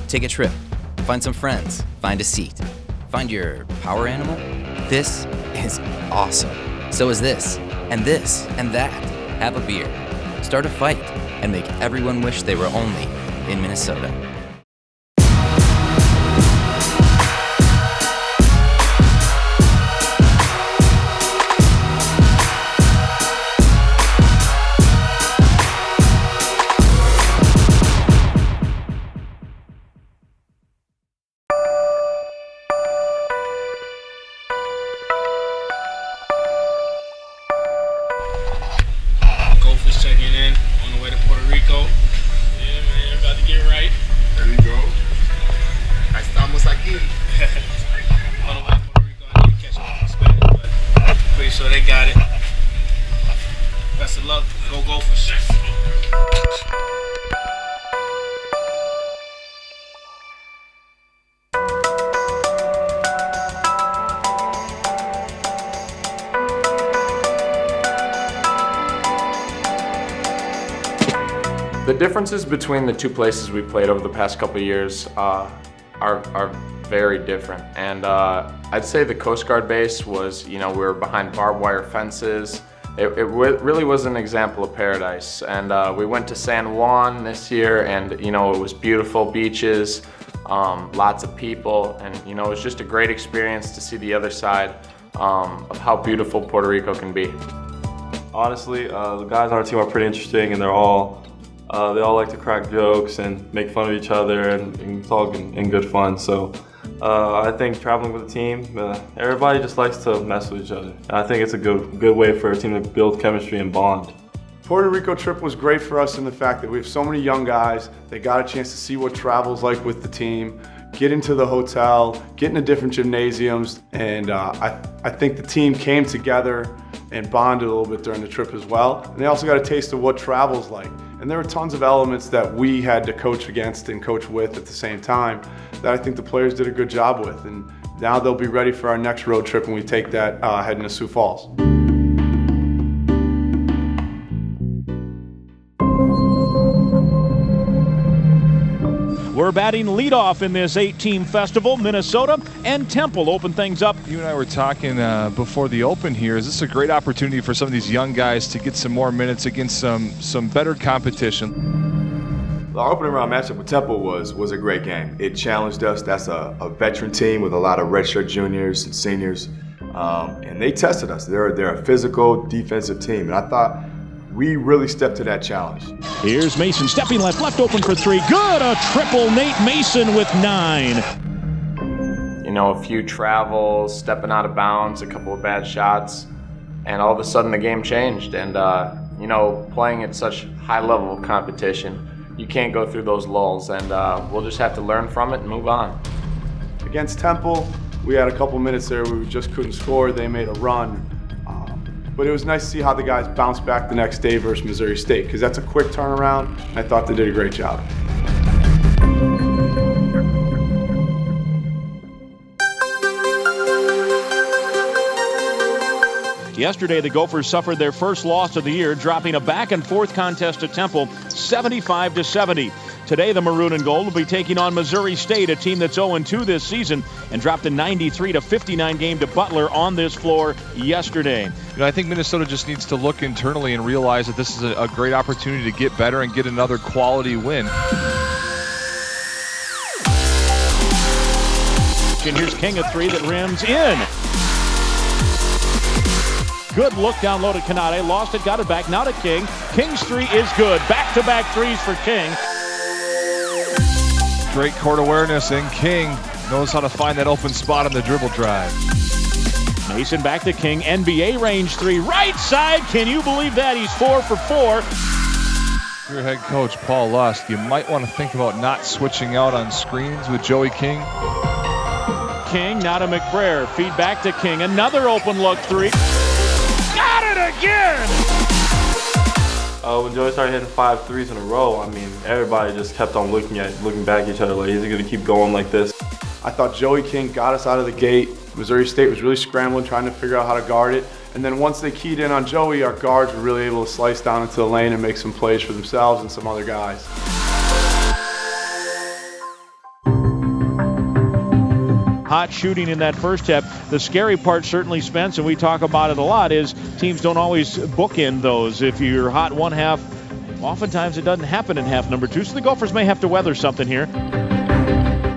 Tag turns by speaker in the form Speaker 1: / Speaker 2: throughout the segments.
Speaker 1: Take a trip, find some friends, find a seat, find your power animal. This is awesome. So is this, and that. Have a beer, start a fight, and make everyone wish they were only in Minnesota.
Speaker 2: Gophers checking in on the way to Puerto Rico. Yeah, man, about to get right.
Speaker 3: There you go. Estamos aquí.
Speaker 2: On the way to Puerto Rico, I need to catch up with Spanish, but pretty sure they got it. Best of luck. Go Gophers.
Speaker 4: The differences between the two places we played over the past couple of years are very different. And I'd say the Coast Guard base was, we were behind barbed wire fences. It really was an example of paradise. And we went to San Juan this year, and it was beautiful beaches, lots of people, and it was just a great experience to see the other side of how beautiful Puerto Rico can be.
Speaker 5: Honestly, the guys on our team are pretty interesting, and they all like to crack jokes and make fun of each other and talk in good fun. So I think traveling with the team, everybody just likes to mess with each other. I think it's a good way for a team to build chemistry and bond.
Speaker 6: Puerto Rico trip was great for us in the fact that we have so many young guys. They got a chance to see what travel's like with the team, get into the hotel, get into different gymnasiums, and I think the team came together and bonded a little bit during the trip as well. And they also got a taste of what travel's like. And there were tons of elements that we had to coach against and coach with at the same time that I think the players did a good job with. And now they'll be ready for our next road trip when we take that heading to Sioux Falls.
Speaker 7: We're batting leadoff in this 8-team festival. Minnesota and Temple open things up.
Speaker 8: You and I were talking before the open here. Is this a great opportunity for some of these young guys to get some more minutes against some better competition?
Speaker 3: The opening round matchup with Temple was a great game. It challenged us. That's a veteran team with a lot of redshirt juniors and seniors, and they tested us. They're a physical defensive team, and I thought we really stepped to that challenge.
Speaker 7: Here's Mason stepping left open for three. Good, a triple. Nate Mason with 9.
Speaker 4: A few travels, stepping out of bounds, a couple of bad shots, and all of a sudden the game changed. And playing at such high level of competition, you can't go through those lulls, and we'll just have to learn from it and move on.
Speaker 6: Against Temple, we had a couple minutes there where we just couldn't score. They made a run. But it was nice to see how the guys bounced back the next day versus Missouri State, because that's a quick turnaround, and I thought they did a great job.
Speaker 7: Yesterday, the Gophers suffered their first loss of the year, dropping a back-and-forth contest at Temple, 75-70. Today, the Maroon and Gold will be taking on Missouri State, a team that's 0-2 this season, and dropped a 93-59 game to Butler on this floor yesterday.
Speaker 8: I think Minnesota just needs to look internally and realize that this is a great opportunity to get better and get another quality win.
Speaker 7: And here's King, a three that rims in. Good look down low to Kanade. Lost it, got it back. Now to King. King's three is good. Back-to-back threes for King.
Speaker 8: Great court awareness, and King knows how to find that open spot on the dribble drive.
Speaker 7: Mason back to King. NBA range three. Right side. Can you believe that? He's 4 for 4.
Speaker 8: Your head coach, Paul Lusk, you might want to think about not switching out on screens with Joey King.
Speaker 7: King, now to McBrayer. Feed back to King. Another open look three. Got it again!
Speaker 5: When Joey started hitting 5 threes in a row, everybody just kept on looking back at each other like, is he going to keep going like this?
Speaker 6: I thought Joey King got us out of the gate. Missouri State was really scrambling, trying to figure out how to guard it. And then once they keyed in on Joey, our guards were really able to slice down into the lane and make some plays for themselves and some other guys.
Speaker 7: hot shooting in that first half. The scary part certainly, Spence, and we talk about it a lot, is teams don't always bookend those. If you're hot one half, oftentimes it doesn't happen in half number two, so the Gophers may have to weather something here.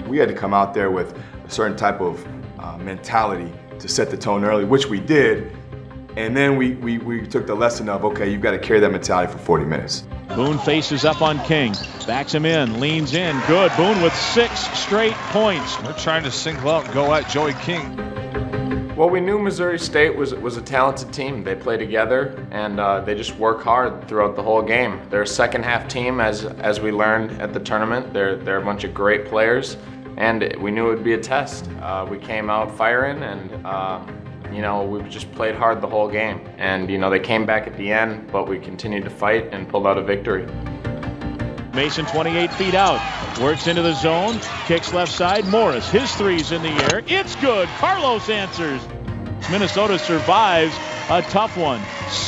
Speaker 3: We had to come out there with a certain type of mentality to set the tone early, which we did. And then we took the lesson of, okay, you've got to carry that mentality for 40 minutes.
Speaker 7: Boone faces up on King, backs him in, leans in, good. Boone with 6 straight points.
Speaker 8: They're trying to single out and go at Joey King.
Speaker 4: Well, we knew Missouri State was a talented team. They play together, and they just work hard throughout the whole game. They're a second half team, as we learned at the tournament. They're a bunch of great players, and we knew it would be a test. We came out firing, and we just played hard the whole game. And they came back at the end, but we continued to fight and pulled out a victory.
Speaker 7: Mason 28 feet out, works into the zone, kicks left side. Morris, his three's in the air. It's good. Carlos answers. Minnesota survives a tough one,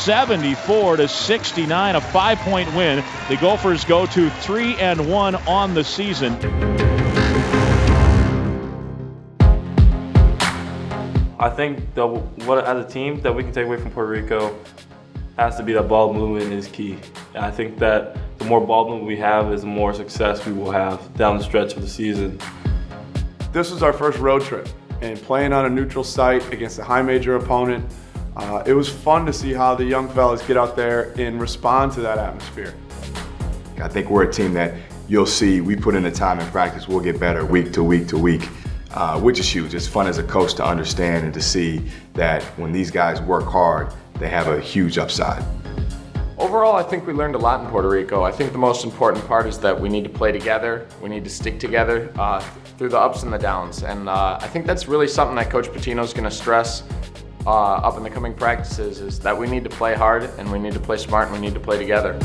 Speaker 7: 74-69, a 5-point win. The Gophers go to 3-1 on the season.
Speaker 5: I think what as a team that we can take away from Puerto Rico has to be that ball movement is key. And I think that the more ball movement we have is the more success we will have down the stretch of the season.
Speaker 6: This was our first road trip, and playing on a neutral site against a high major opponent, it was fun to see how the young fellas get out there and respond to that atmosphere.
Speaker 3: I think we're a team that you'll see we put in the time in practice, we'll get better week to week to week, which is huge. It's fun as a coach to understand and to see that when these guys work hard, they have a huge upside.
Speaker 4: Overall, I think we learned a lot in Puerto Rico. I think the most important part is that we need to play together. We need to stick together through the ups and the downs. And I think that's really something that Coach Pitino's going to stress up in the coming practices, is that we need to play hard and we need to play smart and we need to play together.